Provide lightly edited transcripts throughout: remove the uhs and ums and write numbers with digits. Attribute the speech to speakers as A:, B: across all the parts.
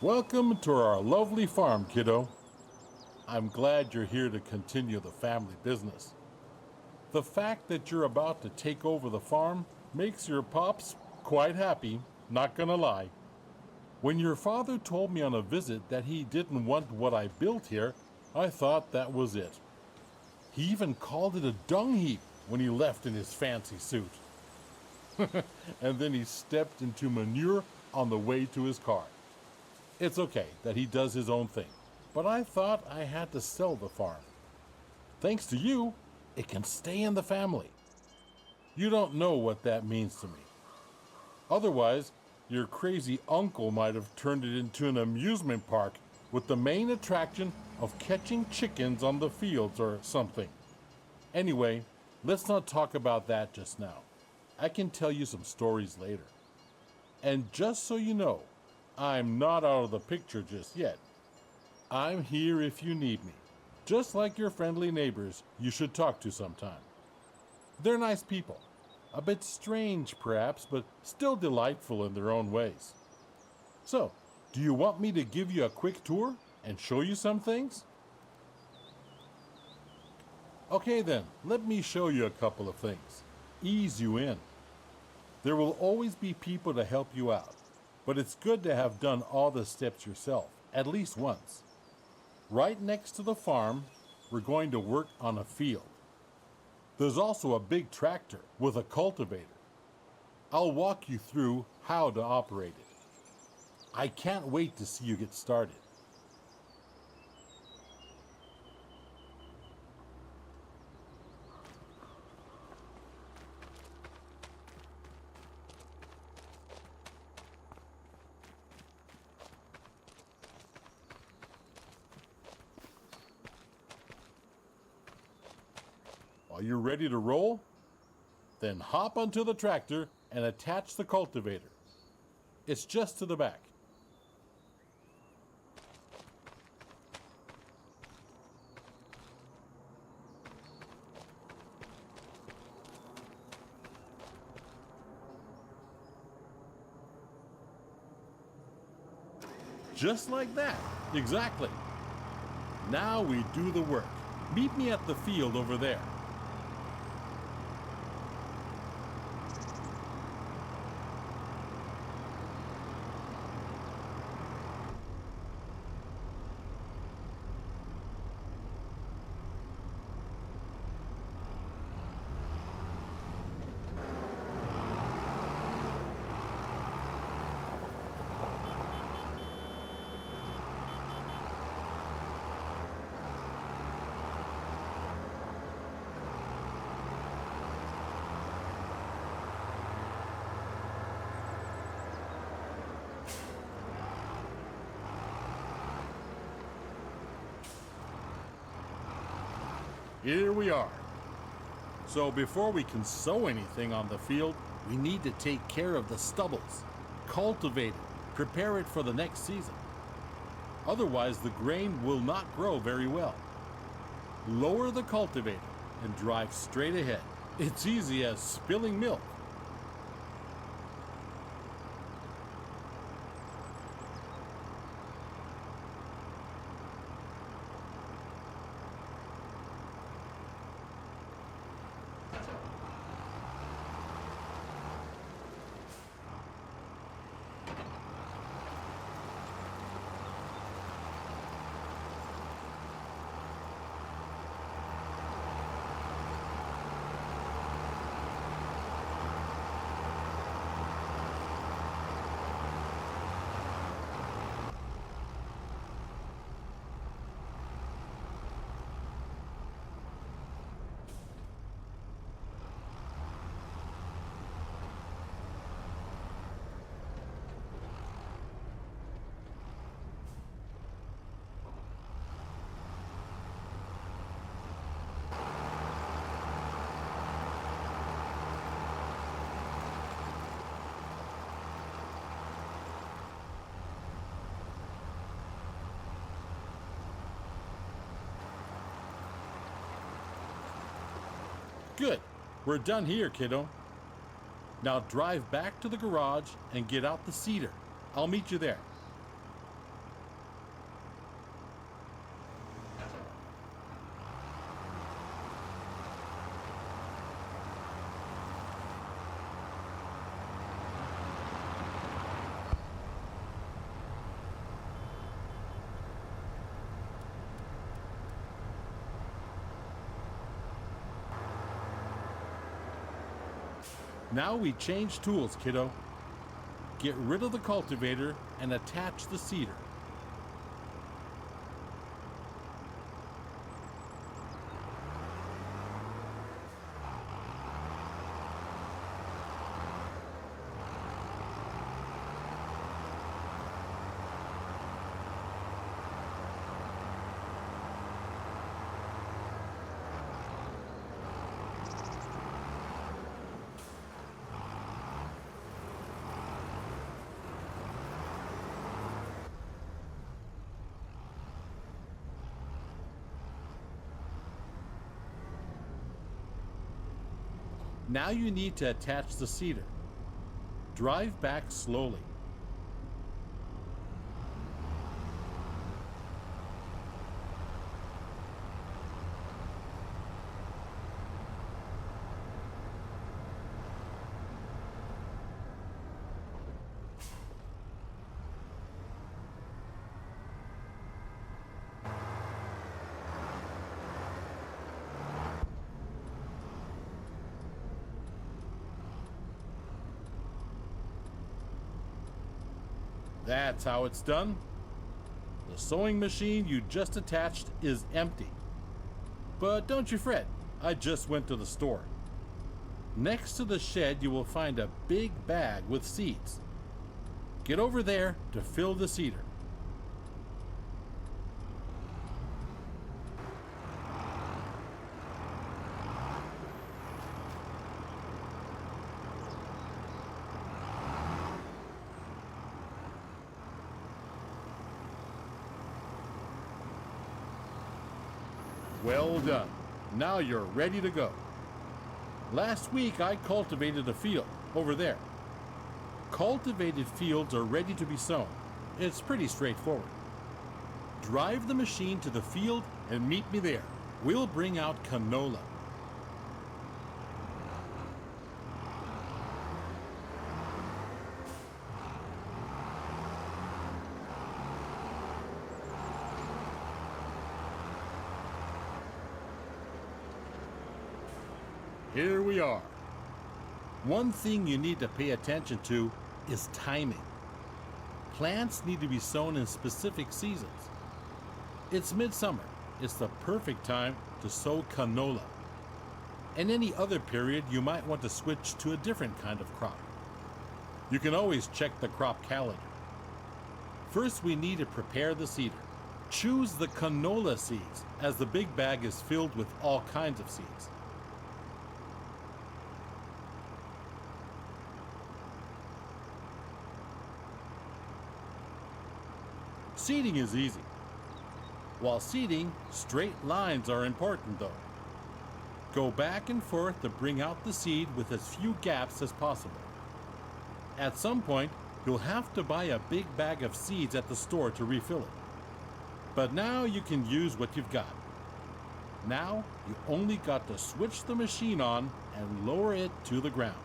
A: Welcome to our lovely farm, kiddo. I'm glad you're here to continue the family business. The fact that you're about to take over the farm makes your pops quite happy, not gonna lie. When your father told me on a visit that he didn't want what I built here, I thought that was it. He even called it a dung heap when he left in his fancy suit. And then he stepped into manure on the way to his car. It's okay that he does his own thing, but I thought I had to sell the farm. Thanks to you, it can stay in the family. You don't know what that means to me. Otherwise, your crazy uncle might have turned it into an amusement park with the main attraction of catching chickens on the fields or something. Anyway, let's not talk about that just now. I can tell you some stories later. And just so you know, I'm not out of the picture just yet. I'm here if you need me, just like your friendly neighbors you should talk to sometime. They're nice people, a bit strange perhaps, but still delightful in their own ways. So, do you want me to give you a quick tour and show you some things? Okay then, let me show you a couple of things. Ease you in. There will always be people to help you out, but it's good to have done all the steps yourself, at least once. Right next to the farm, we're going to work on a field. There's also a big tractor with a cultivator. I'll walk you through how to operate it. I can't wait to see you get started. Are you ready to roll? Then hop onto the tractor and attach the cultivator. It's just to the back. Just like that, exactly. Now we do the work. Meet me at the field over there. Here we are. So before we can sow anything on the field, we need to take care of the stubbles, cultivate it, prepare it for the next season. Otherwise, the grain will not grow very well. Lower the cultivator and drive straight ahead. It's easy as spilling milk. Good. We're done here, kiddo. Now drive back to the garage and get out the seeder. I'll meet you there. Now we change tools, kiddo. Get rid of the cultivator and attach the seeder. Now you need to attach the seeder. Drive back slowly. That's how it's done. The sewing machine you just attached is empty. But don't you fret, I just went to the store. Next to the shed you will find a big bag with seeds. Get over there to fill the seeder. Well done. Now you're ready to go. Last week I cultivated a field over there. Cultivated fields are ready to be sown. It's pretty straightforward. Drive the machine to the field and meet me there. We'll bring out canola. Here we are. One thing you need to pay attention to is timing. Plants need to be sown in specific seasons. It's midsummer. It's the perfect time to sow canola. In any other period, you might want to switch to a different kind of crop. You can always check the crop calendar. First, we need to prepare the seeder. Choose the canola seeds, as the big bag is filled with all kinds of seeds. Seeding is easy. While seeding, straight lines are important though. Go back and forth to bring out the seed with as few gaps as possible. At some point, you'll have to buy a big bag of seeds at the store to refill it. But now you can use what you've got. Now, you only got to switch the machine on and lower it to the ground.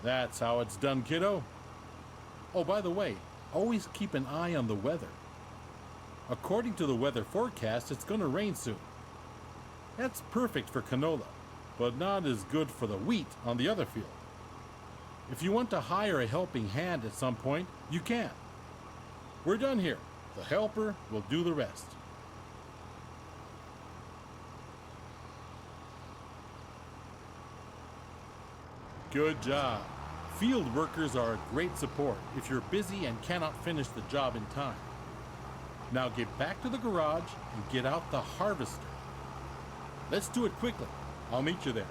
A: That's how it's done, kiddo. Oh, by the way, always keep an eye on the weather. According to the weather forecast, it's going to rain soon. That's perfect for canola, but not as good for the wheat on the other field. If you want to hire a helping hand at some point, you can. We're done here. The helper will do the rest. Good job. Field workers are a great support if you're busy and cannot finish the job in time. Now get back to the garage and get out the harvester. Let's do it quickly. I'll meet you there.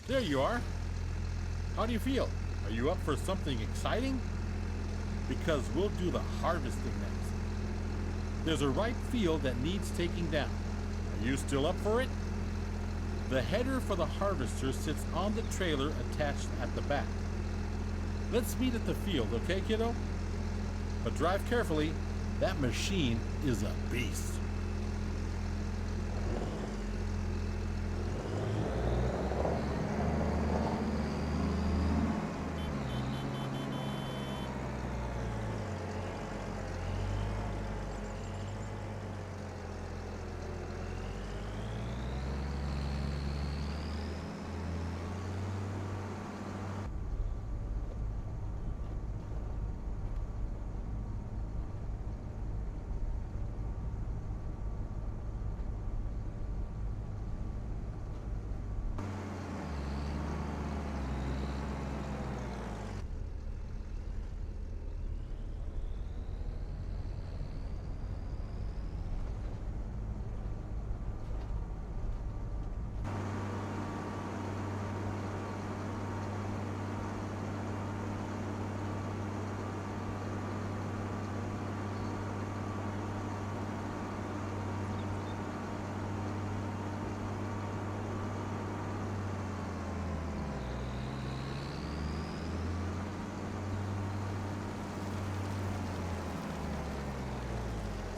A: There you are. How do you feel? Are you up for something exciting? because we'll do the harvesting next. There's a ripe field that needs taking down. Are you still up for it? The header for the harvester sits on the trailer attached at the back. Let's meet at the field, okay, kiddo? But drive carefully. That machine is a beast.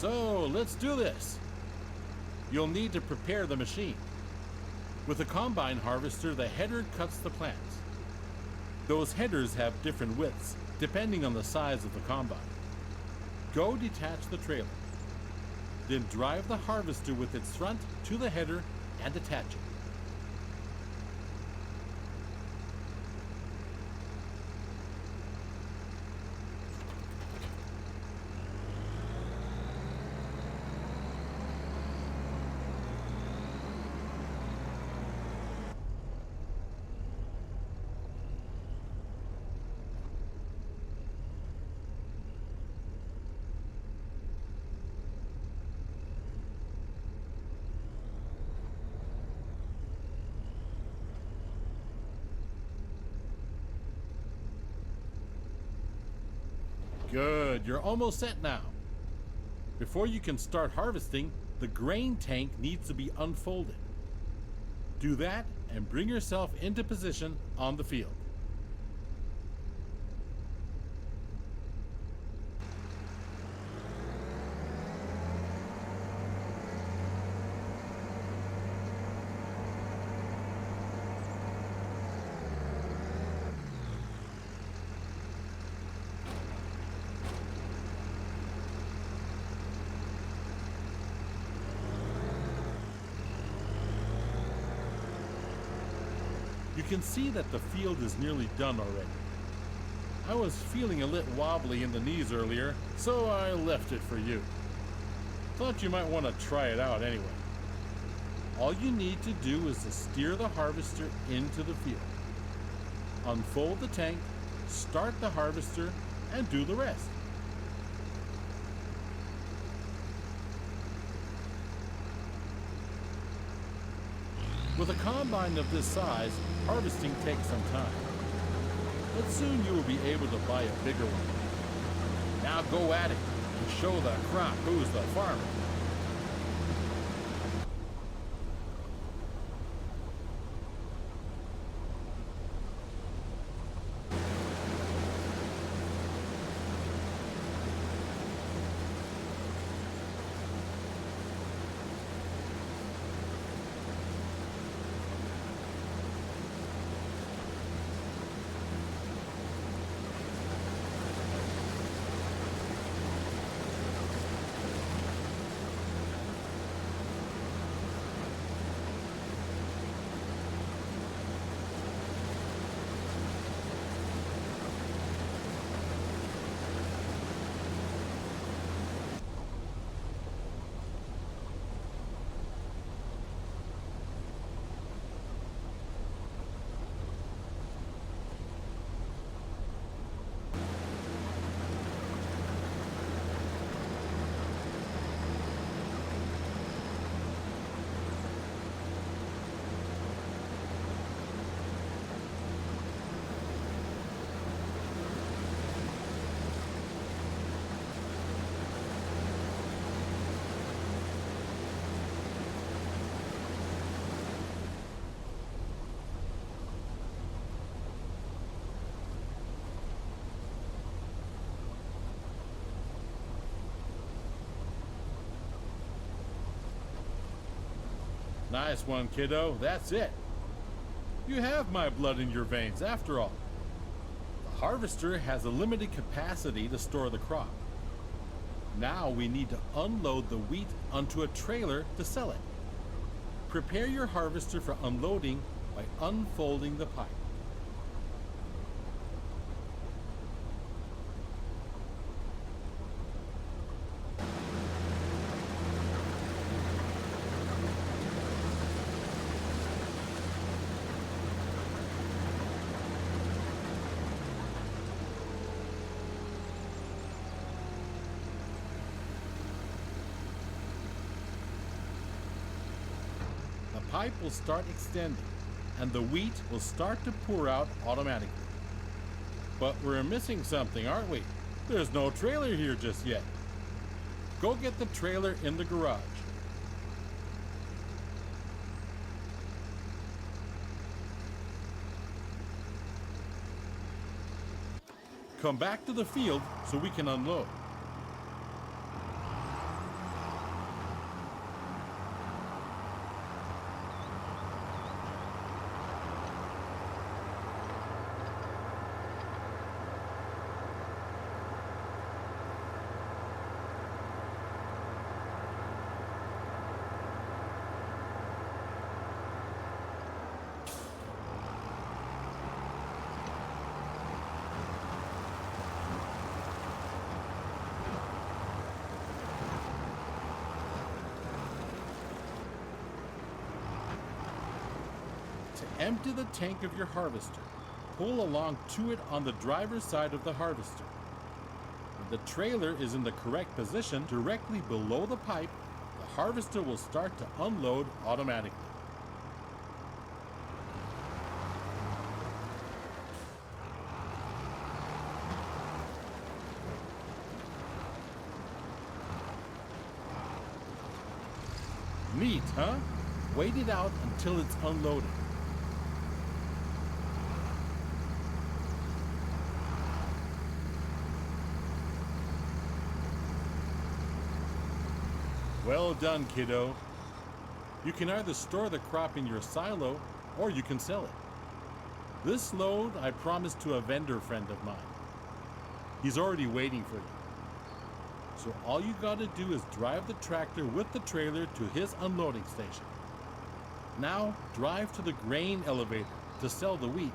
A: So let's do this. You'll need to prepare the machine. With a combine harvester, the header cuts the plants. Those headers have different widths, depending on the size of the combine. Go detach the trailer. Then drive the harvester with its front to the header and attach it. Good, you're almost set now. Before you can start harvesting, the grain tank needs to be unfolded. Do that and bring yourself into position on the field. You can see that the field is nearly done already. I was feeling a little wobbly in the knees earlier, so I left it for you. Thought you might want to try it out anyway. All you need to do is to steer the harvester into the field. Unfold the tank, start the harvester, and do the rest. With a combine of this size, harvesting takes some time. But soon you will be able to buy a bigger one. Now go at it and show the crop who's the farmer. Nice one, kiddo. That's it. You have my blood in your veins, after all. The harvester has a limited capacity to store the crop. Now we need to unload the wheat onto a trailer to sell it. Prepare your harvester for unloading by unfolding the pipe. The pipe will start extending, and the wheat will start to pour out automatically. But we're missing something, aren't we? There's no trailer here just yet. Go get the trailer in the garage. Come back to the field so we can unload. To empty the tank of your harvester, pull along to it on the driver's side of the harvester. When the trailer is in the correct position directly below the pipe, the harvester will start to unload automatically. Neat, huh? Wait it out until it's unloaded. Well done, kiddo. You can either store the crop in your silo or you can sell it. This load I promised to a vendor friend of mine. He's already waiting for you. So all you gotta do is drive the tractor with the trailer to his unloading station. Now drive to the grain elevator to sell the wheat.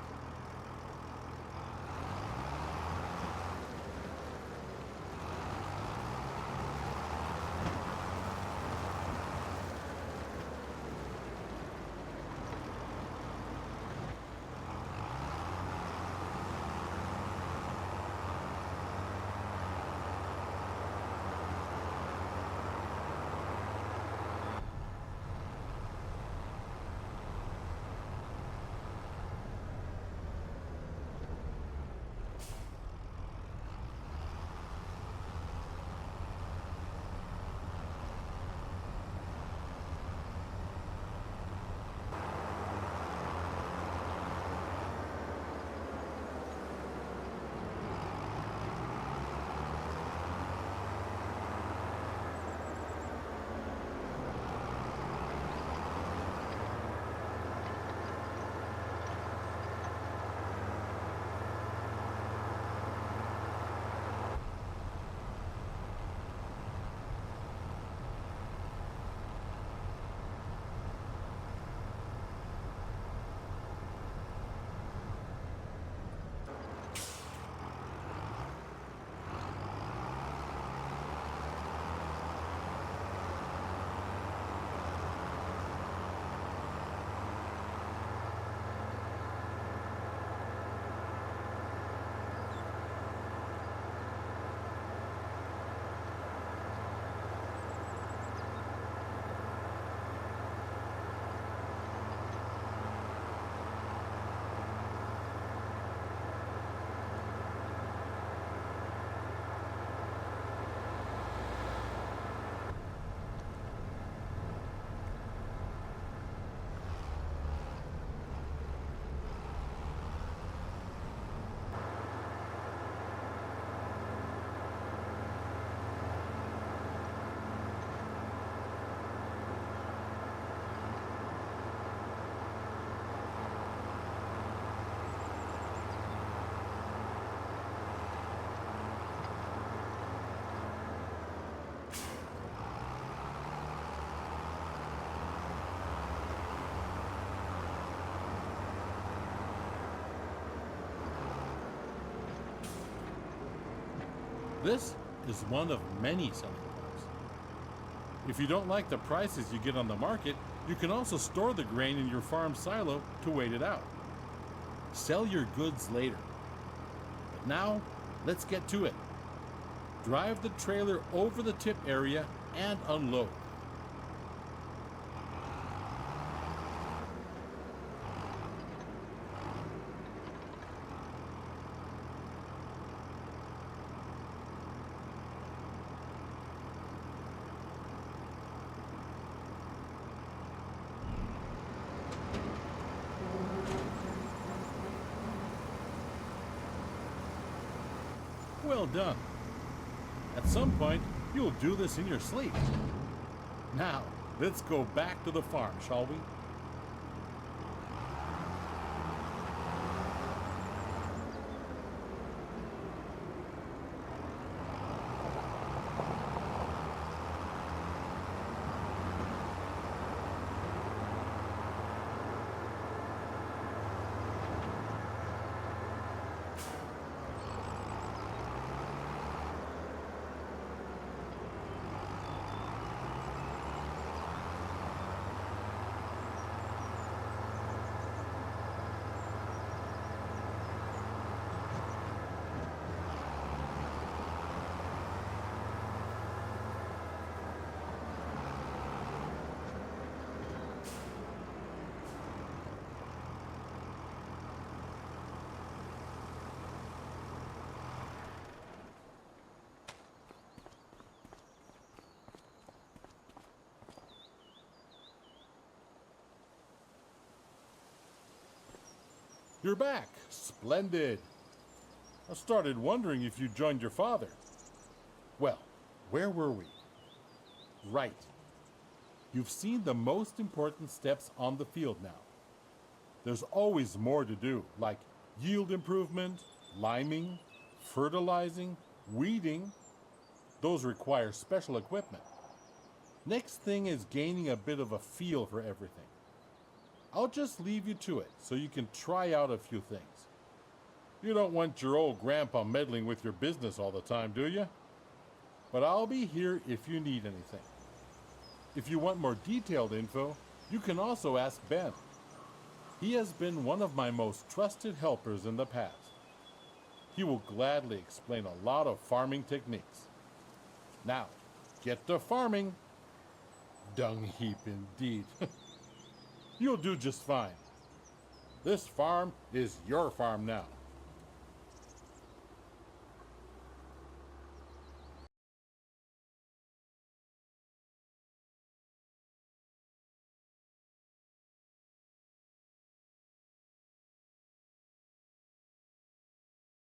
A: This is one of many selling points. If you don't like the prices you get on the market, you can also store the grain in your farm silo to wait it out. Sell your goods later. But now, let's get to it. Drive the trailer over the tip area and unload. Well done. At some point, you'll do this in your sleep. Now, let's go back to the farm, shall we? You're back. Splendid. I started wondering if you joined your father. Well, where were we? Right. You've seen the most important steps on the field now. There's always more to do, like yield improvement, liming, fertilizing, weeding. Those require special equipment. Next thing is gaining a bit of a feel for everything. I'll just leave you to it so you can try out a few things. You don't want your old grandpa meddling with your business all the time, do you? But I'll be here if you need anything. If you want more detailed info, you can also ask Ben. He has been one of my most trusted helpers in the past. He will gladly explain a lot of farming techniques. Now, get to farming. Dung heap indeed. You'll do just fine. This farm is your farm now.